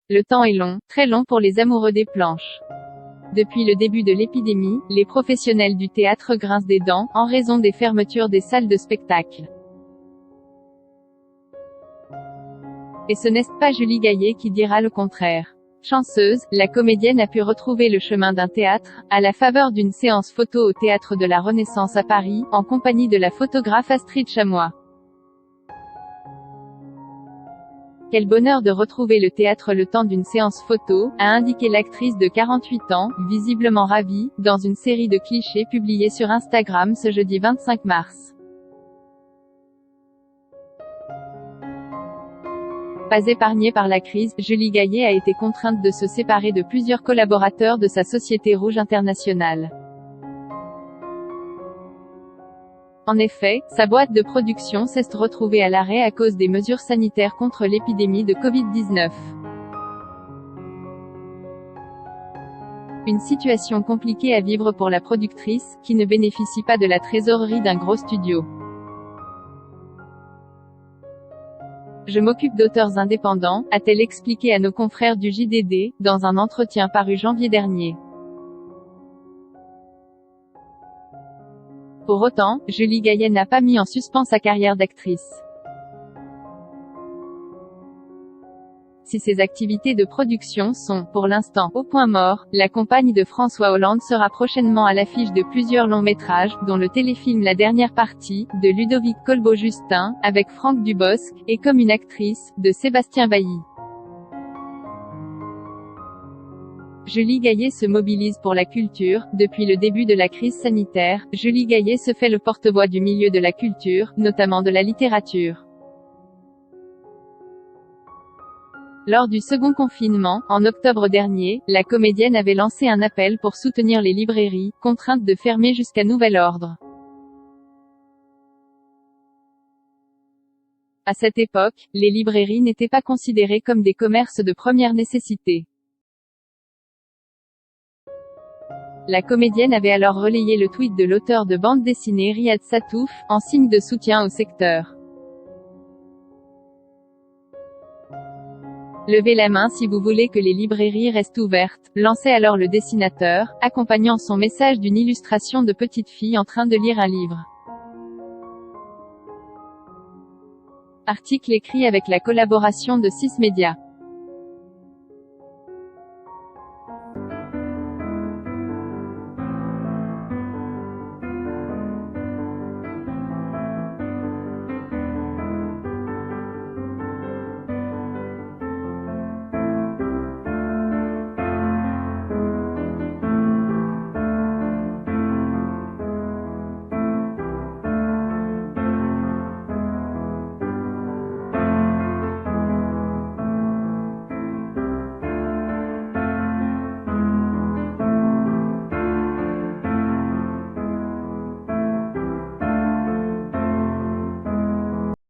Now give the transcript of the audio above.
Le temps est long, très long pour les amoureux des planches. Depuis le début de l'épidémie, les professionnels du théâtre grincent des dents, en raison des fermetures des salles de spectacle. Et ce n'est pas Julie Gaillet qui dira le contraire. Chanceuse, la comédienne a pu retrouver le chemin d'un théâtre, à la faveur d'une séance photo au Théâtre de la Renaissance à Paris, en compagnie de la photographe Astrid Chamois. Quel bonheur de retrouver le théâtre le temps d'une séance photo, a indiqué l'actrice de 48 ans, visiblement ravie, dans une série de clichés publiés sur Instagram ce jeudi 25 mars. Pas épargnée par la crise, Julie Gaillet a été contrainte de se séparer de plusieurs collaborateurs de sa société Rouge International. En effet, sa boîte de production s'est retrouvée à l'arrêt à cause des mesures sanitaires contre l'épidémie de Covid-19. Une situation compliquée à vivre pour la productrice, qui ne bénéficie pas de la trésorerie d'un gros studio. Je m'occupe d'auteurs indépendants, a-t-elle expliqué à nos confrères du JDD, dans un entretien paru janvier dernier. Pour autant, Julie Gaillet n'a pas mis en suspens sa carrière d'actrice. Si ses activités de production sont, pour l'instant, au point mort, la compagne de François Hollande sera prochainement à l'affiche de plusieurs longs métrages, dont le téléfilm La Dernière Partie, de Ludovic Colbeau-Justin, avec Franck Dubosc, et Comme une actrice, de Sébastien Bailly. Julie Gaillet se mobilise pour la culture. Depuis le début de la crise sanitaire, Julie Gaillet se fait le porte-voix du milieu de la culture, notamment de la littérature. Lors du second confinement, en octobre dernier, la comédienne avait lancé un appel pour soutenir les librairies, contraintes de fermer jusqu'à nouvel ordre. À cette époque, les librairies n'étaient pas considérées comme des commerces de première nécessité. La comédienne avait alors relayé le tweet de l'auteur de bande dessinée Riyad Sattouf, en signe de soutien au secteur. Levez la main si vous voulez que les librairies restent ouvertes, lançait alors le dessinateur, accompagnant son message d'une illustration de petite fille en train de lire un livre. Article écrit avec la collaboration de 6 médias.